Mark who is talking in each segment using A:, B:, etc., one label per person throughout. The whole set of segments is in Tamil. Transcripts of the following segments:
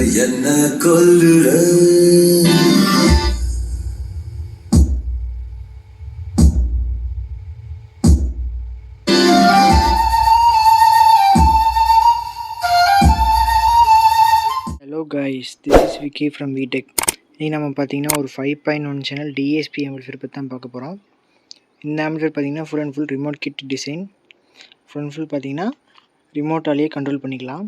A: என்ன கொல்லுற.
B: Hello guys, this is Vicky from VTech. இன்றைக்கி நம்ம பார்த்தீங்கன்னா ஒரு 5.1 சேனல் டிஎஸ்பி ஆம்பிளிஃபையர் பற்றி தான் பார்க்க போகிறோம். இந்த ஆம்பிளிஃபையர் பார்த்தீங்கன்னா full and full remote kit design. Full and full பார்த்தீங்கன்னா ரிமோட்டாலேயே கண்ட்ரோல் பண்ணிக்கலாம்.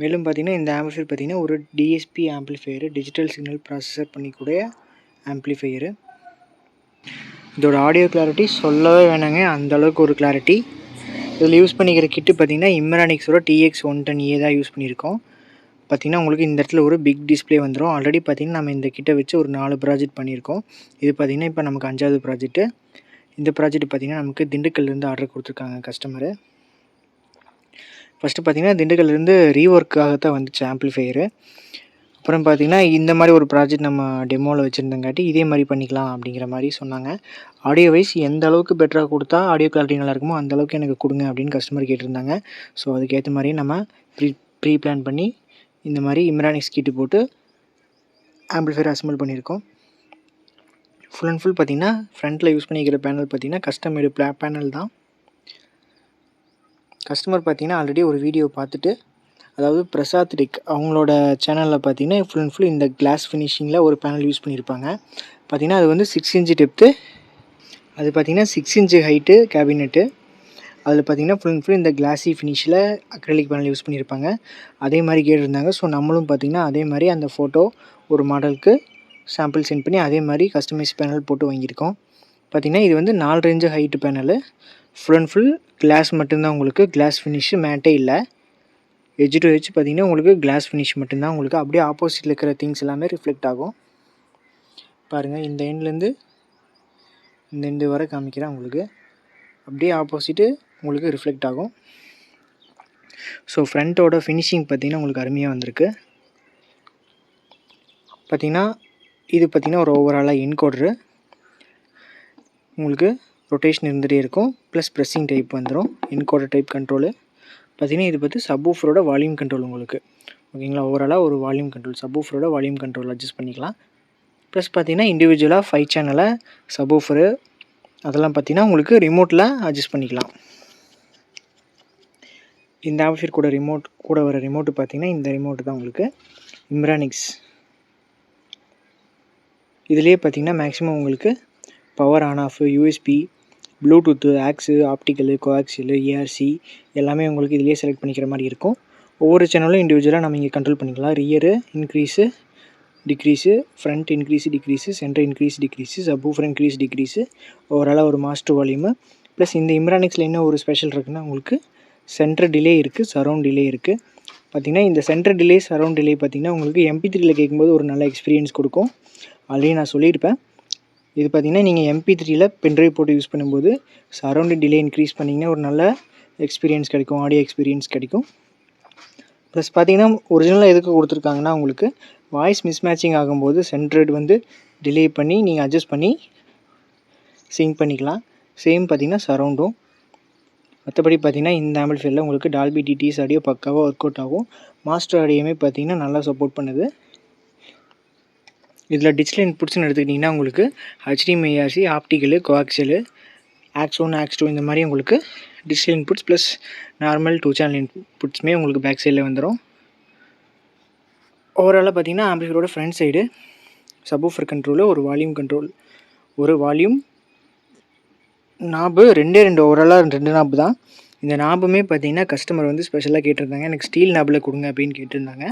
B: மேலும் பார்த்தீங்கன்னா இந்த ஆம்பிளிஃபையர் பார்த்தீங்கன்னா ஒரு DSP amplifier, digital signal processor பண்ணிக்கூடிய ஆம்பிளிஃபையரு. இதோட ஆடியோ கிளாரிட்டி சொல்லவே வேணாங்க, அந்தளவுக்கு ஒரு கிளாரிட்டி. இதில் யூஸ் பண்ணிக்கிற கிட்டு பார்த்திங்கன்னா இம்ரானிக்ஸோட TX110A தான் யூஸ் பண்ணியிருக்கோம். பார்த்திங்கன்னா உங்களுக்கு இந்த இடத்துல ஒரு பிக் டிஸ்பிளே வந்துடும். ஆல்ரெடி பார்த்திங்கன்னா நம்ம இந்த கிட்டை வச்சு ஒரு 4 ப்ராஜெக்ட் பண்ணியிருக்கோம். இது பார்த்திங்கன்னா இப்போ நமக்கு 5வது ப்ராஜெக்ட்டு. இந்த ப்ராஜெக்ட் பார்த்திங்கன்னா நமக்கு திண்டுக்கல்லேருந்து ஆர்டர் கொடுத்துருக்காங்க கஸ்டமரு. ஃபஸ்ட்டு பார்த்திங்கன்னா திண்டுக்கல்லேருந்து ரீஒர்க்காக தான் வந்துச்சு ஆம்பிளிஃபையரு. அப்புறம் பார்த்திங்கன்னா இந்த மாதிரி ஒரு ப்ராஜெக்ட் நம்ம டெமோவில் வச்சுருந்தங்காட்டி இதே மாதிரி பண்ணிக்கலாம் அப்படிங்கிற மாதிரி சொன்னாங்க. ஆடியோ வைஸ் எந்த அளவுக்கு பெட்டராக கொடுத்தா ஆடியோ குவாலிட்டி நல்லா இருக்குமோ அந்த அளவுக்கு எனக்கு கொடுங்க அப்படின்னு கஸ்டமர் கேட்டிருந்தாங்க. ஸோ அதுக்கேற்ற மாதிரி நம்ம ப்ரீ பிளான் பண்ணி இந்த மாதிரி இம்ரானிக்ஸ் கிட்டு போட்டு ஆம்பிளிஃபையர் அசம்பிள் பண்ணியிருக்கோம். ஃபுல் அண்ட் ஃபுல் பார்த்திங்கன்னா ஃப்ரண்ட்டில் யூஸ் பண்ணிக்கிற பேனல் பார்த்திங்கன்னா கஸ்டம் மேடு பேனல் தான். கஸ்டமர் பார்த்திங்கன்னா ஆல்ரெடி ஒரு வீடியோ பார்த்துட்டு, அதாவது பிரசாத் டெக் அவங்களோட சேனலில் பார்த்திங்கன்னா ஃபுல் அண்ட் ஃபுல் இந்த கிளாஸ் ஃபினிஷிங்கில் ஒரு பேனல் யூஸ் பண்ணியிருப்பாங்க. பார்த்திங்கன்னா அது வந்து 6 இன்ச்சு டெப்த்து, அது பார்த்திங்கன்னா 6 இன்ச்சு ஹைட்டு கேபினெட்டு. அதில் பார்த்திங்கன்னா ஃபுல் அண்ட் ஃபுல் இந்த கிளாஸி ஃபினிஷில் அக்ரிலிக் பேனல் யூஸ் பண்ணியிருப்பாங்க. அதே மாதிரி கேட்டிருந்தாங்க. ஸோ நம்மளும் பார்த்திங்கன்னா அதே மாதிரி அந்த ஃபோட்டோ ஒரு மாடலுக்கு சாம்பிள் சென்ட் பண்ணி அதே மாதிரி கஸ்டமைஸ் பேனல் போட்டு வாங்கியிருக்கோம். பார்த்திங்கன்னா இது வந்து 4 inch height panel. Full and full glass மட்டும்தான், உங்களுக்கு கிளாஸ் ஃபினிஷு மேட்டே இல்லை. எட்ஜ் டு எட்ஜ் பார்த்திங்கன்னா உங்களுக்கு கிளாஸ் ஃபினிஷ் மட்டும்தான். உங்களுக்கு அப்படியே ஆப்போசிட்டில் இருக்கிற திங்ஸ் எல்லாமே ரிஃப்ளெக்ட் ஆகும். பாருங்கள், இந்த எண்ட்லேருந்து இந்த எண்டு வரை காமிக்கிறேன் உங்களுக்கு. அப்படியே ஆப்போசிட்டு உங்களுக்கு ரிஃப்ளெக்ட் ஆகும். ஸோ ஃப்ரண்ட்டோட ஃபினிஷிங் பார்த்திங்கன்னா உங்களுக்கு அருமையாக வந்திருக்கு. பார்த்திங்கன்னா இது பார்த்திங்கன்னா ஒரு ஓவராலாக என்கோடரு. உங்களுக்கு ரொட்டேஷன் இருந்துகிட்டே இருக்கும். ப்ளஸ் ப்ரெஸ்ஸிங் டைப் வந்துடும். Encoder type control. பார்த்திங்கன்னா இது பார்த்து சப்வூஃபரோட வால்யூம் கண்ட்ரோல் உங்களுக்கு. ஓகேங்களா, ஓவராலாக ஒரு வால்யூம் கண்ட்ரோல், சப்வூஃபரோட வால்யூம் கண்ட்ரோல் அட்ஜஸ்ட் பண்ணிக்கலாம். ப்ளஸ் பார்த்திங்கன்னா இண்டிவிஜுவலாக 5 சேனலை சப்வூஃபரு அதெல்லாம் பார்த்திங்கன்னா உங்களுக்கு ரிமோட்டில் அட்ஜஸ்ட் பண்ணிக்கலாம். இந்த ஆம்பிளிஃபையர் கூட வர ரிமோட்டு பார்த்திங்கன்னா இந்த ரிமோட்டு தான் உங்களுக்கு இம்ரானிக்ஸ். இதுலேயே பார்த்திங்கன்னா மேக்ஸிமம் உங்களுக்கு power on off, USB, Bluetooth, aux, optical, coaxial, ARC எல்லாமே உங்களுக்கு இதிலேயே செலக்ட் பண்ணிக்கிற மாதிரி இருக்கும். ஒவ்வொரு சேனலும் இண்டிவிஜுவலாக நம்ம இங்கே கண்ட்ரோல் பண்ணிக்கலாம். Rear increase decrease, front increase decrease, centre increase decrease, subwoofer increase decrease, ஓவராலாக ஒரு மாஸ்டர் வால்யூமு. ப்ளஸ் இந்த இம்ரானிக்ஸில் என்ன ஒரு ஸ்பெஷல் இருக்குன்னா உங்களுக்கு சென்டர் டிலே இருக்குது, சரௌண்ட் டிலே இருக்குது. பார்த்திங்கன்னா இந்த சென்டர் டிலே, சரௌண்ட் டிலே பார்த்திங்கன்னா உங்களுக்கு MP3யில் கேட்கும்போது ஒரு நல்ல எக்ஸ்பீரியன்ஸ் கொடுக்கும். ஆல்ரெடி நான் சொல்லியிருப்பேன். இது பார்த்திங்கன்னா நீங்கள் MP3யில் பென்ட்ரைவ் போட்டு யூஸ் பண்ணும்போது சரௌண்டு டிலே இன்க்ரீஸ் பண்ணிங்கன்னா ஒரு நல்ல எக்ஸ்பீரியன்ஸ் கிடைக்கும், ஆடியோ எக்ஸ்பீரியன்ஸ் கிடைக்கும். ப்ளஸ் பார்த்திங்கன்னா ஒரிஜினலாக எதுக்கு கொடுத்துருக்காங்கன்னா உங்களுக்கு வாய்ஸ் மிஸ்மேட்சிங் ஆகும்போது சென்ட்ரட் வந்து டிலே பண்ணி நீங்கள் அட்ஜஸ்ட் பண்ணி சிங்க் பண்ணிக்கலாம். சேம் பார்த்திங்கன்னா சரௌண்டும். மற்றபடி பார்த்திங்கன்னா இந்த ஆம்பிளிஃபையரில் உங்களுக்கு டால்பி டிடிஎஸ் ஆடியோ பக்காவாக ஒர்க் அவுட் ஆகும். மாஸ்டர் ஆடியோமே பார்த்திங்கன்னா நல்லா சப்போர்ட் பண்ணுது. இதில் டிஜிட்டல் இன்புட்ஸ்னு எடுத்துக்கிட்டிங்கன்னா உங்களுக்கு HDMI, ARC, optical, coaxial, aux 1, aux 2 இந்த மாதிரி உங்களுக்கு digital inputs plus normal 2 channel இன்புட்ஸுமே உங்களுக்கு பேக் சைடில் வந்துடும். ஓவராலாக பார்த்திங்கன்னா ஆம்பிளிஃபையரோட ஃப்ரண்ட் சைடு சப்வூஃபர் கண்ட்ரோலு, ஒரு வால்யூம் கண்ட்ரோல், ஒரு வால்யூம் நாபு, 2 ஓவராலாக 2 நாபு தான். இந்த நாபுமே பார்த்திங்கன்னா கஸ்டமர் வந்து ஸ்பெஷலாக கேட்டிருந்தாங்க, எனக்கு ஸ்டீல் நாபில் கொடுங்க அப்படின்னு கேட்டிருந்தாங்க.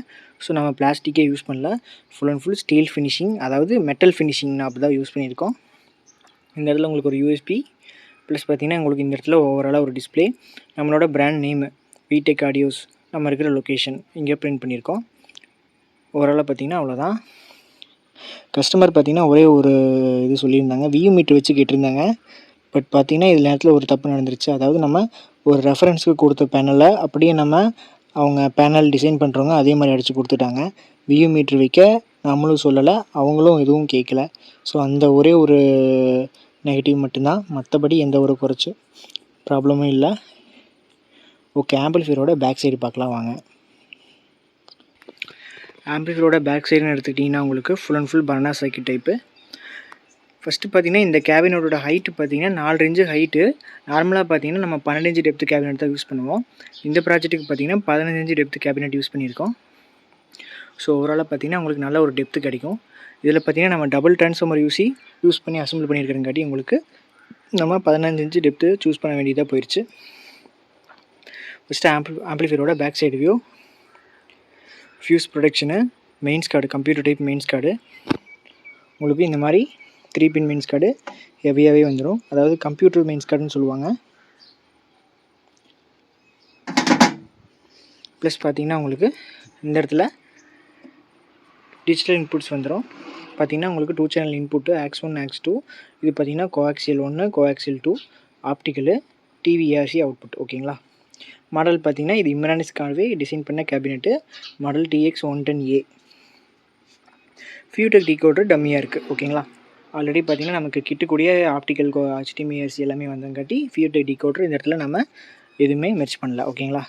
B: ஸோ நம்ம பிளாஸ்டிக்கே யூஸ் பண்ணல, full and full steel finishing, அதாவது மெட்டல் ஃபினிஷிங் நாபு தான் யூஸ் பண்ணியிருக்கோம். இந்த இடத்துல உங்களுக்கு ஒரு யூஎஸ்பி ப்ளஸ் பார்த்திங்கன்னா உங்களுக்கு இந்த இடத்துல ஓவராலாக ஒரு டிஸ்பிளே, நம்மளோட பிராண்ட் நேமு VTech ஆடியோஸ், நம்ம இருக்கிற லொக்கேஷன் இங்கே பிரிண்ட் பண்ணியிருக்கோம். ஓவராலாக பார்த்திங்கன்னா அவ்வளோதான். கஸ்டமர் பார்த்திங்கன்னா ஒரே ஒரு இது சொல்லியிருந்தாங்க, வியூ மீட்டர் வச்சு கேட்டிருந்தாங்க. பட் பார்த்திங்கன்னா இதில் நேரத்தில் ஒரு தப்பு நடந்துருச்சு. அதாவது நம்ம ஒரு ரெஃபரன்ஸுக்கு கொடுத்த பேனலை அப்படியே நம்ம அவங்க பேனல் டிசைன் பண்ணுறவங்க அதே மாதிரி அடித்து கொடுத்துட்டாங்க. வியூ மீட்ரு வைக்க நம்மளும் சொல்லலை, அவங்களும் எதுவும் கேட்கல. ஸோ அந்த ஒரே ஒரு நெகட்டிவ் மட்டும்தான், மற்றபடி எந்த ஒரு ப்ராப்ளமும் இல்லை. ஓகே, ஆம்பிளிஃபையரோட பேக் சைடு பார்க்கலாம் வாங்க. ஆம்பிளிஃபையரோட பேக் சைடுன்னு எடுத்துக்கிட்டிங்கன்னா உங்களுக்கு full and full banana circuit type. First பார்த்தீங்கன்னா இந்த கேபினோட ஹைட்டு பார்த்தீங்கன்னா 4 இன்ச்சு ஹைட்டு. நார்மலாக பார்த்தீங்கன்னா நம்ம 12 இன்ச்சு டெப்த் கேபினெட் தான் யூஸ் பண்ணுவோம். இந்த ப்ராஜெக்ட்டுக்கு பார்த்தீங்கன்னா 15 இன்ச்சு டெப்த் கேபினெட் யூஸ் பண்ணியிருக்கோம். ஸோ ஓவராலாக பார்த்தீங்கன்னா உங்களுக்கு நல்ல ஒரு டெப்த்து கிடைக்கும். இதில் பார்த்தீங்கன்னா நம்ம டபுள் ட்ரான்ஸ்ஃபார்மர் யூஸ் பண்ணி அசம்பிள் பண்ணியிருக்கிறங்காட்டி உங்களுக்கு நம்ம 15 இன்ச்சு டெப்த்து சூஸ் பண்ண வேண்டியதாக போயிடுச்சு. ஃபஸ்ட்டு ஆம்பிளிஃபையரோட back side view, fuse protection, mains card, computer type mains card. உங்களுக்கு இந்த மாதிரி 3 பின் மெயின்ஸ் கார்டு ஹெவியாகவே வந்துடும். அதாவது கம்ப்யூட்டர் மெயின்ஸ் கார்டுன்னு சொல்லுவாங்க. ப்ளஸ் பார்த்தீங்கன்னா உங்களுக்கு இந்த இடத்துல டிஜிட்டல் இன்புட்ஸ் வந்துடும். பார்த்தீங்கன்னா உங்களுக்கு 2 சேனல் இன்புட்டு ஆக்ஸ் 1 ஆக்ஸ் 2. இது பார்த்தீங்கன்னா coaxial 1 coaxial 2 optical TV ARC output. ஓகேங்களா. மாடல் பார்த்தீங்கன்னா இது இம்ரானிஸ்க்காகவே டிசைன் பண்ண கேபினெட்டு. Model TX110A. ஃபியூடெக் டிகோடர் டம்மியாக இருக்குது. ஓகேங்களா. ஆல்ரெடி பார்த்தீங்கன்னா நமக்கு கிட்டக்கூடிய ஆப்டிக்கல் HDMI ஏஆர்சி எல்லாமே வந்தங்காட்டி ஃபியூடெக் டிகோடர் இந்த இடத்துல நம்ம எதுவுமே மெர்ஜ் பண்ணல. ஓகேங்களா.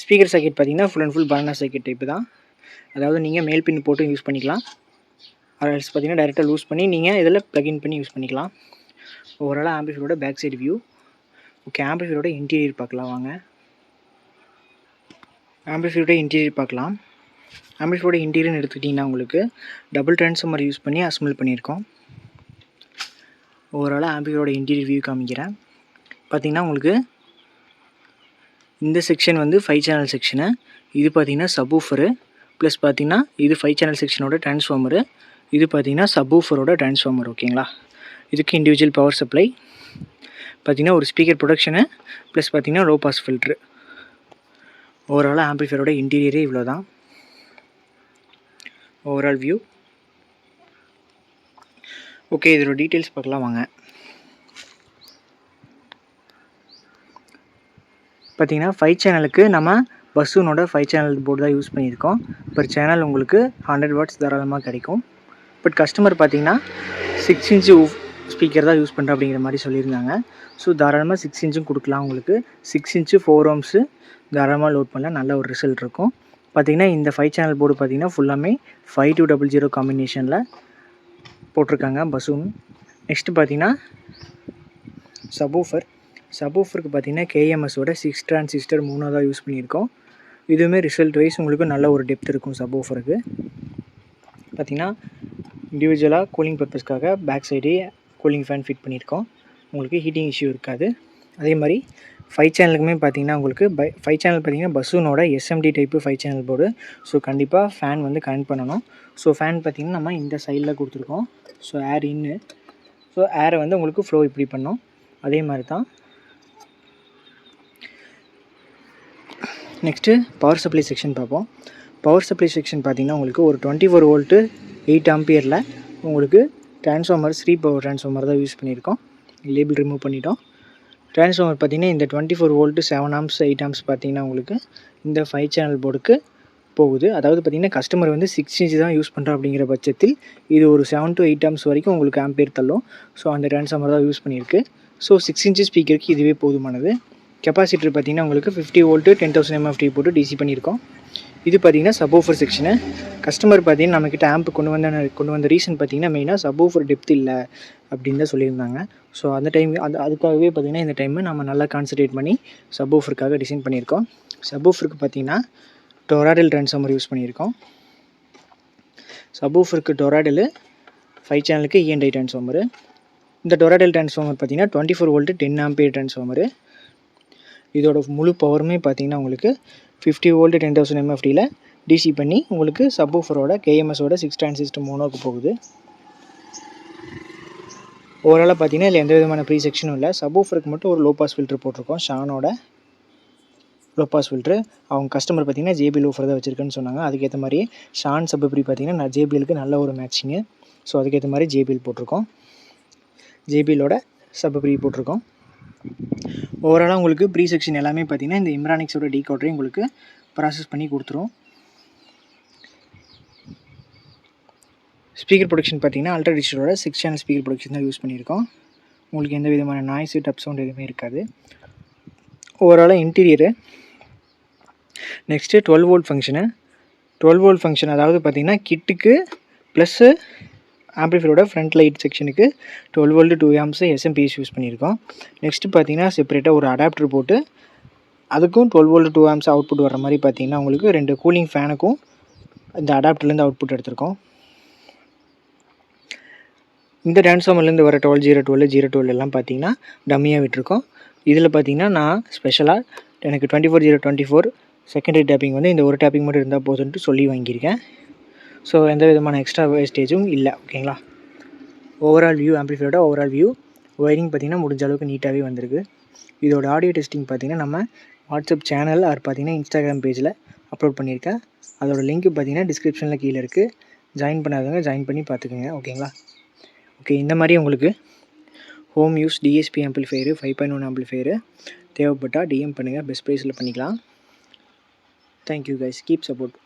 B: ஸ்பீக்கர் சர்க்யூட் பார்த்தீங்கன்னா full and full banana circuit type தான். அதாவது நீங்கள் மேல் பின் போட்டு யூஸ் பண்ணிக்கலாம். அதர்ஸ் பார்த்தீங்கன்னா டைரெக்டாக லூஸ் பண்ணி நீங்கள் இதில் ப்ளக்இன் பண்ணி யூஸ் பண்ணிக்கலாம். ஓவராலாக ஆம்பிளிஃபையரோட பேக் சைடு வியூ. ஓகே, ஆம்பிளிஃபையரோட இன்டீரியர் பார்க்கலாம் வாங்க. ஆம்பிளிஃபையரோட இன்டீரியர் பார்க்கலாம். ஆம்பிளிஃபையரோட இன்டீரியர்னு எடுத்துக்கிட்டிங்கன்னா உங்களுக்கு டபுள் ட்ரான்ஸ்ஃபார்மர் யூஸ் பண்ணி அசம்பிள் பண்ணியிருக்கோம். ஓவராலாக ஆம்பிளிஃபையரோட இன்டீரியர் வியூ காமிக்கிறேன். பார்த்திங்கன்னா உங்களுக்கு இந்த செக்ஷன் வந்து 5 சேனல் செக்ஷனு. இது பார்த்திங்கன்னா சப்வூஃபரு. ப்ளஸ் பார்த்திங்கன்னா இது 5 சேனல் செக்ஷனோட ட்ரான்ஸ்ஃபார்மரு. இது பார்த்திங்கன்னா சப்வூஃபரோட ட்ரான்ஸ்ஃபார்மர். ஓகேங்களா. இதுக்கு இண்டிவிஜுவல் பவர் சப்ளை. பார்த்திங்கன்னா ஒரு ஸ்பீக்கர் ப்ரொடக்ஷனு ப்ளஸ் பார்த்திங்கன்னா லோ பாஸ் ஃபில்ட்ரு. ஓவராலாக ஆம்பிளிஃபையரோட இன்டீரியரே இவ்வளோ தான். Overall view. ஓகே, இதோட டீட்டெயில்ஸ் பார்க்கலாம் வாங்க. பார்த்திங்கன்னா 5 சேனலுக்கு நம்ம பஸ்ஸுனோட 5 சேனல் போர்டு தான் யூஸ் பண்ணியிருக்கோம். பர் சேனல் உங்களுக்கு 100 வாட்ஸ் தாராளமாக கிடைக்கும். பட் கஸ்டமர் பார்த்திங்கன்னா 6 இன்ச்சு ஸ்பீக்கர் தான் யூஸ் பண்ணுறேன் அப்படிங்கிற மாதிரி சொல்லியிருந்தாங்க. ஸோ தாராளமாக 6 இன்ச்சும் கொடுக்கலாம். உங்களுக்கு 6 இன்ச்சு 4 ohms தாராளமாக லோட் பண்ணலாம். நல்ல ஒரு ரிசல்ட் இருக்கும். பார்த்திங்கன்னா இந்த 5 சேனல் போர்டு பார்த்திங்கன்னா ஃபுல்லாமே 5200 காம்பினேஷனில் போட்டிருக்காங்க பஸ்ஸும். நெக்ஸ்ட்டு பார்த்திங்கன்னா சப்வூஃபருக்கு பார்த்திங்கன்னா KMSோட 6 டிரான்சிஸ்டர் 3 தான் யூஸ் பண்ணியிருக்கோம். இதுவுமே ரிசல்ட் வைஸ் உங்களுக்கு நல்ல ஒரு டெப்த் இருக்கும். சப்வூஃபருக்கு பார்த்திங்கன்னா இண்டிவிஜுவலாக கூலிங் பர்பஸ்க்காக பேக் சைடே கூலிங் ஃபேன் ஃபிட் பண்ணியிருக்கோம். உங்களுக்கு ஹீட்டிங் இஷ்யூ இருக்காது. அதே மாதிரி 5 சேனலுக்குமே பார்த்திங்கன்னா உங்களுக்கு 5 சேனல் பார்த்திங்கன்னா பஸ்ஸுனோட SMD type 5 channel board. So கண்டிப்பாக ஃபேன் வந்து கனெக்ட் பண்ணணும். ஸோ ஃபேன் பார்த்திங்கன்னா நம்ம இந்த சைடில் கொடுத்துருக்கோம். ஸோ ஏர் இன்னு. ஸோ ஏரை வந்து உங்களுக்கு ஃப்ளோ இப்படி பண்ணோம். அதே மாதிரி தான். நெக்ஸ்ட்டு பவர் சப்ளை செக்ஷன் பார்ப்போம். பவர் சப்ளை செக்ஷன் பார்த்திங்கன்னா உங்களுக்கு ஒரு 24 வோல்ட்டு 8 ஆம்பியரில் உங்களுக்கு ட்ரான்ஸ்ஃபார்மர் 3 பவர் ட்ரான்ஸ்ஃபார்மர் தான் யூஸ் பண்ணியிருக்கோம். லேபிள் ரிமூவ் பண்ணிட்டோம். ட்ரான்ஸ்ஃபார்மர் பார்த்திங்கன்னா இந்த 24 வோல்ட்டு 7 amps 8 amps பார்த்திங்கன்னா உங்களுக்கு இந்த 5 சேனல் போர்டுக்கு போகுது. அதாவது பார்த்திங்கன்னா கஸ்டமர் வந்து 6 இன்ச்சு தான் யூஸ் பண்ணுறோம் அப்படிங்கிற பட்சத்தில் இது ஒரு 7 to 8 amps வரைக்கும் உங்களுக்கு ஆம்பியர் தள்ளும். ஸோ அந்த ட்ரான்ஸ்ஃபார்மர் தான் யூஸ் பண்ணியிருக்கு. ஸோ 6 இன்ச்சு ஸ்பீக்கருக்கு இதுவே போதுமானது. கெப்பாசிட்டர் பார்த்திங்கன்னா உங்களுக்கு 50 வோல்ட்டு 10,000 mFT போட்டு DC பண்ணியிருக்கோம். இது பார்த்திங்கன்னா சப்வூஃபர் செக்ஷனு. கஸ்டமர் பார்த்திங்கன்னா நம்மக்கிட்ட ஆம்ப் கொண்டு வந்த ரீசன் பார்த்திங்கன்னா மெயினாக சப்வூஃபர் டெப்த் இல்லை அப்படின்னு தான் சொல்லியிருந்தாங்க. ஸோ அந்த டைம் அதுக்காகவே பார்த்திங்கன்னா இந்த டைமு நம்ம நல்லா கான்சன்ட்ரேட் பண்ணி சப்வூஃபருக்காக டிசைன் பண்ணியிருக்கோம். சப்வூஃபருக்கு பார்த்திங்கன்னா டொராடல் ட்ரான்ஸ்ஃபார்மர் யூஸ் பண்ணியிருக்கோம். சப்வூஃபருக்கு டொராடல் 5 சேனலுக்கு E&I ட்ரான்ஸ்ஃபார்மரு. இந்த டொராடல் ட்ரான்ஸ்ஃபார்மர் பார்த்திங்கன்னா 24 வோல்ட்டு 10 ஆம்பியர் ட்ரான்ஸ்ஃபார்மரு. இதோட முழு பவருமே பார்த்திங்கன்னா உங்களுக்கு 50 வோல்ட்டு 10,000 mFTயில் DC பண்ணி உங்களுக்கு சப்வூஃபரோட KMSோட 6 டிரான்சிஸ்டர் மோனோக்கு போகுது. ஓவராலாக பார்த்திங்கன்னா இதில் எந்த விதமான ப்ரீ செக்ஷனும் இல்லை. சப்வூஃபருக்கு மட்டும் ஒரு லோ பாஸ் ஃபில்ட்ரு போட்டிருக்கோம். ஷானோட லோ பாஸ் ஃபில்ட்ரு. அவங்க கஸ்டமர் பார்த்திங்கன்னா JBL ஊஃபர் தான் வச்சுருக்குன்னு சொன்னாங்க. அதுக்கேற்ற மாதிரியே ஷான் சப்வூஃபர் பார்த்திங்கன்னா JBLக்கு நல்ல ஒரு மேட்சிங்கு. ஸோ அதுக்கேற்ற மாதிரி JBL போட்டிருக்கோம். JBLோட சப்வூஃபர் போட்டிருக்கோம். ஓவராலாக உங்களுக்கு ப்ரீ செக்ஷன் எல்லாமே பார்த்திங்கன்னா இந்த இம்ரானிக்ஸோட டிகோடரையும் உங்களுக்கு ப்ராசஸ் பண்ணி கொடுத்துரும். ஸ்பீக்கர் ப்ரொடக்ஷன் பார்த்திங்கன்னா அல்ட்ரா டிஜிட்டலோட 6 சேனல் ஸ்பீக்கர் ப்ரொடக்ஷன் தான் யூஸ் பண்ணியிருக்கோம். உங்களுக்கு எந்த விதமான நாய்ஸு டப் சவுண்ட் எதுவுமே இருக்காது. ஓவராலாக interior. Next 12 volt function. 12 volt function, அதாவது பார்த்தீங்கன்னா கிட்டுக்கு ப்ளஸ்ஸு ஆம்ப்ளிஃபையரோட ஃப்ரண்ட் லைட் செக்ஷனுக்கு 12 வோல்ட் 2 ஆம்ப்ஸ் எஸ்எம்பிஎஸ் யூஸ் பண்ணியிருக்கோம். நெக்ஸ்ட்டு பார்த்தீங்கன்னா செப்பரேட்டாக ஒரு அடாப்டர் போட்டு அதுக்கும் 12 வோல்ட் 2 ஆம்ப்ஸ் அவுட்புட் வர மாதிரி பார்த்தீங்கன்னா உங்களுக்கு 2 கூலிங் ஃபேனுக்கும் இந்த அடாப்டர்லேருந்து அவுட்புட் எடுத்திருக்கோம். இந்த ட்ரான்ஸ்ஃபார்மர்லேருந்து வர 12-0-12 எல்லாம் பார்த்தீங்கன்னா டம்மியாக விட்டுருக்கோம். இதில் பார்த்தீங்கன்னா நான் ஸ்பெஷலாக எனக்கு 24-0-24 செகண்டரி டேப்பிங் வந்து இந்த ஒரு டேப்பிங் மட்டும் இருந்தால் போதுன்ட்டு சொல்லி வாங்கியிருக்கேன். ஸோ எந்த விதமான எக்ஸ்ட்ரா வேஸ்டேஜும் இல்லை. ஓகேங்களா? ஓவரால் வியூ, ஆம்ப்ளிஃபையரோட ஓவரால் வியூ, ஒயரிங் பார்த்தீங்கன்னா முடிஞ்ச அளவுக்கு நீட்டாகவே வந்திருக்கு. இதோட ஆடியோ டெஸ்டிங் பார்த்தீங்கன்னா நம்ம வாட்ஸ்அப் சேனல் ஆர் பார்த்தீங்கன்னா இன்ஸ்டாகிராம் பேஜில் அப்லோட் பண்ணியிருக்கேன். அதோட லிங்க் பார்த்தீங்கன்னா டிஸ்கிரிப்ஷனில் கீழே இருக்குது. ஜாயின் பண்ணாதவங்க ஜாயின் பண்ணி பார்த்துக்குங்க. ஓகேங்களா? ஓகே, இந்த மாதிரி உங்களுக்கு home use DSP amplifier 5.1 amplifier தேவைப்பட்டால் டிஎம் பண்ணுங்கள். பெஸ்ட் ப்ரைஸில் பண்ணிக்கலாம். Thank you guys, keep support.